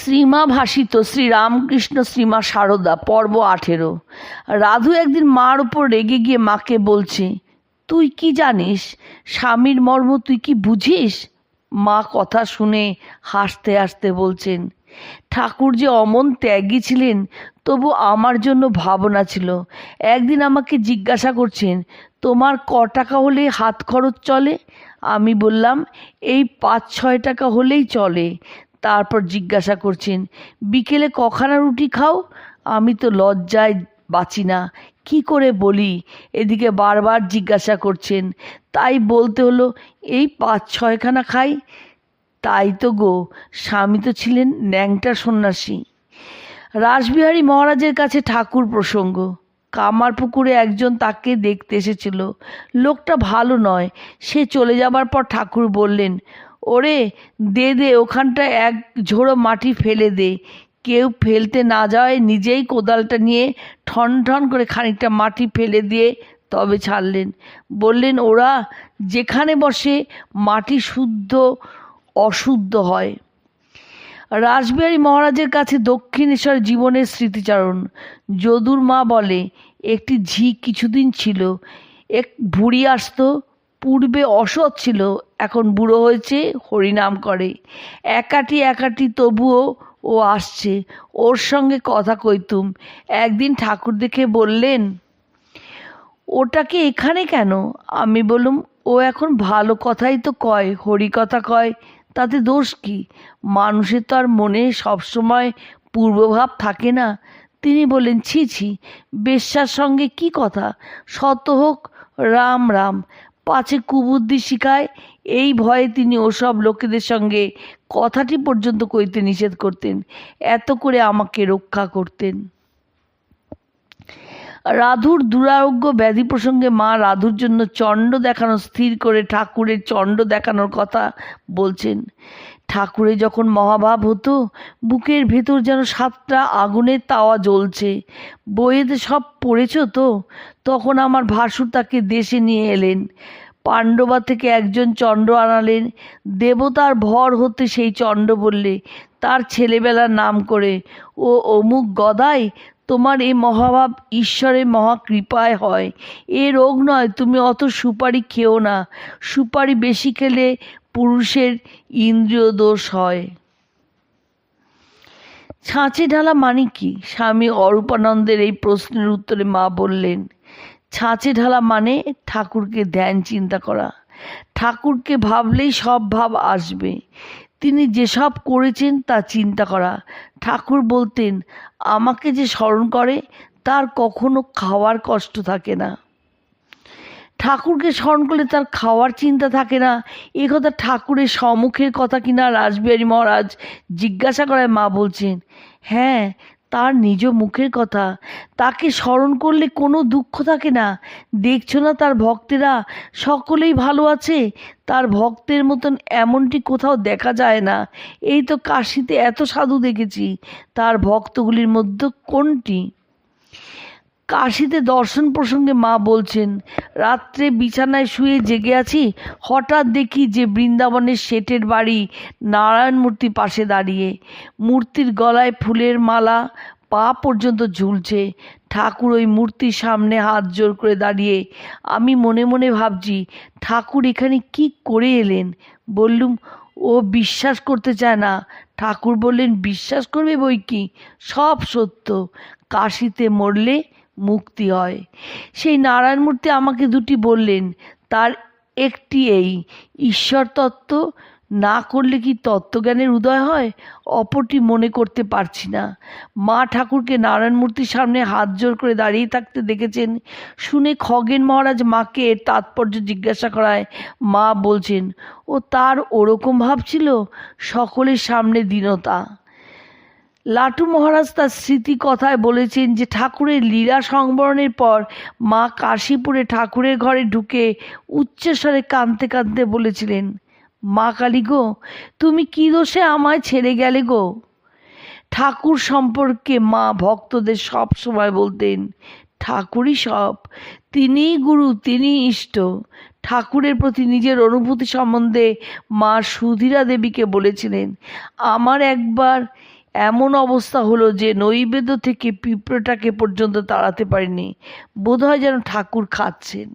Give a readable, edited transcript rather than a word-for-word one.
শ্রীমা ভাসিত শ্রীরামকৃষ্ণ শ্রীমা সারদা পর্ব 18। রাধু একদিন মার ওপর রেগে গিয়ে মাকে বলছে, তুই কি জানিস স্বামীর মর্ম, তুই কি বুঝিস? মা কথা শুনে হাসতে হাসতে বলছেন, ঠাকুর যে অমন ত্যাগী ছিলেন, তবু আমার জন্য ভাবনা ছিল। একদিন আমাকে জিজ্ঞাসা করছেন, তোমার ক টাকা হলে হাত খরচ চলে? আমি বললাম, এই 5-6 টাকা হলেই চলে। তারপর জিজ্ঞাসা করছেন, বিকেলে কখানা রুটি খাও? আমি তো লজ্জায় বাঁচি না, কি করে বলি। এদিকে বারবার জিজ্ঞাসা করছেন, তাই বলতে হলো, এই 5-6 খানা খাই। তাই তো গো, স্বামী তো ছিলেন ন্যাংটা সন্ন্যাসী। রাসবিহারী মহারাজের কাছে ঠাকুর প্রসঙ্গ। কামারপুকুরে একজন তাকে দেখতে এসেছিল। লোকটা ভালো নয়। সে চলে যাবার পর ঠাকুর বললেন, ওরে দে দে, ওখানটা এক ঝোড়ো মাটি ফেলে দে। কেউ ফেলতে না যাওয়ায় নিজেই কোদালটা নিয়ে ঠন ঠন করে খানিকটা মাটি ফেলে দিয়ে তবে ছাড়লেন। বললেন, ওরা যেখানে বসে মাটি শুদ্ধ অশুদ্ধ হয়। রাসবিহারী মহারাজের কাছে দক্ষিণেশ্বর জীবনের স্মৃতিচারণ। যদুর মা বলে, একটি ঝি কিছুদিন ছিল। এক বুড়ি আসতো, পূর্বে অসৎ ছিল, এখন বুড়ো হয়েছে, হরিনাম করে। একাটি তবুও ও আসছে, ওর সঙ্গে কথা কইতুম। একদিন ঠাকুর দেখে বললেন, ওটাকে এখানে কেন? আমি বললুম, ও এখন ভালো কথাই তো কয়, হরি কথা কয়, তাতে দোষ কি? মানুষের তো আর মনে সবসময় পূর্বভাব থাকে না। তিনি বললেন, ছি ছি, বেশ্যার সঙ্গে কি কথা, শত হোক রাম রাম, পাছে কুবুদ্ধি শিখায়। এই ভয়ে তিনি ওসব লোকেদের সঙ্গে কথাটি পর্যন্ত কইতে নিষেধ করতেন। এত করে আমাকে রক্ষা করতেন। রাধুর দুরারোগ্য ব্যাধি প্রসঙ্গে মা রাধুর জন্য চণ্ড দেখানো স্থির করে ঠাকুরের চণ্ড দেখানোর কথা বলছেন। ঠাকুরে যখন মহাভাব হতো, বুকের ভেতর যেন 7টা আগুনের তাওয়া জ্বলছে। বইয়েতে সব পড়েছ তো? তখন আমার ভাসুর তাকে দেশে নিয়ে এলেন। পাণ্ডবা থেকে একজন চণ্ড আনালেন। দেবতার ভর হতে সেই চণ্ড বললে, তার ছেলেবেলার নাম করে, ও অমুক গদাই, তোমার এই মহাভাব ঈশ্বরের মহাকৃপায় হয়। এ রোগ নয়, তুমি অত সুপারি খেও না। সুপারি বেশি খেলে পুরুষের ইন্দ্রিয় দোষ হয়। ছাঁচে ঢালা মানে কি? স্বামী অরূপানন্দের এই প্রশ্নের উত্তরে মা বললেন, ছাঁচে ঢালা মানে ঠাকুরকে ধ্যান চিন্তা করা। ঠাকুরকে ভাবলেই সব ভাব আসবে। তিনি যেসব করেছেন তা চিন্তা করা। ঠাকুর বলতেন, আমাকে যে স্মরণ করে তার কখনো খাওয়ার কষ্ট থাকে না। ঠাকুরকে স্মরণ করলে তার খাওয়ার চিন্তা থাকে না, এ কথা ঠাকুরের সম্মুখের কথা কিনা? রাসবিহারী মহারাজ জিজ্ঞাসা করায় মা বলছেন, হ্যাঁ, তার নিজ মুখের কথা। তাকে স্মরণ করলে কোনো দুঃখ থাকে না। দেখছো না তার ভক্তেরা সকলেই ভালো আছে? তার ভক্তের মতন এমনটি কোথাও দেখা যায় না। এই তো কাশীতে এত সাধু দেখেছি, তার ভক্তগুলির মধ্যে কোনটি? কাশীতে দর্শন প্রসঙ্গে মা বলছেন, রাত্রে বিছানায় শুয়ে জেগে আছি, হঠাৎ দেখি যে বৃন্দাবনের শেঠের বাড়ি নারায়ণ মূর্তি পাশে দাঁড়িয়ে। মূর্তির গলায় ফুলের মালা পা পর্যন্ত ঝুলছে। ঠাকুর ওই মূর্তির সামনে হাত জোর করে দাঁড়িয়ে। আমি মনে মনে ভাবছি, ঠাকুর এখানে কি করে এলেন? বললুম, ও বিশ্বাস করতে চায় না। ঠাকুর বললেন, বিশ্বাস করবে বই কি, সব সত্য। কাশীতে মরলে মুক্তি হয়। সেই নারায়ণ মূর্তি আমাকে দুটি বললেন, তার একটি এই, ঈশ্বর তত্ত্ব না করলে কি তত্ত্বজ্ঞানের উদয় হয়? অপরটি মনে করতে পারছি না। মা ঠাকুরকে নারায়ণ মূর্তির সামনে হাত জোর করে দাঁড়িয়ে থাকতে দেখেছেন শুনে খগেন মহারাজ মাকে এর তাৎপর্য জিজ্ঞাসা করায় মা বলছেন, ও তার ওরকম ভাব ছিল, সকলের সামনে দীনতা। লাটু মহারাজ তার স্মৃতি কথায় বলেছেন যে ঠাকুরের লীলা সংবরণের পর মা কাশীপুরে ঠাকুরের ঘরে ঢুকে উচ্চস্বরে কাঁদতে কাঁদতে বলেছিলেন, মা কালী গো, তুমি কি দোষে আমায় ছেড়ে গেলে গো? ঠাকুর সম্পর্কে মা ভক্তদের সব সময় বলতেন, ঠাকুরই সব, তিনিই গুরু, তিনিই ইষ্ট। ঠাকুরের প্রতি নিজের অনুভূতি সম্বন্ধে মা সুধীরা দেবীকে বলেছিলেন, আমার একবার এমন অবস্থা হলো যে নৈবেদ্য থেকে পিঁপড়েটাকে পর্যন্ত তাড়াতে পারেনি। বোধহয় যেন ঠাকুর খাচ্ছেন।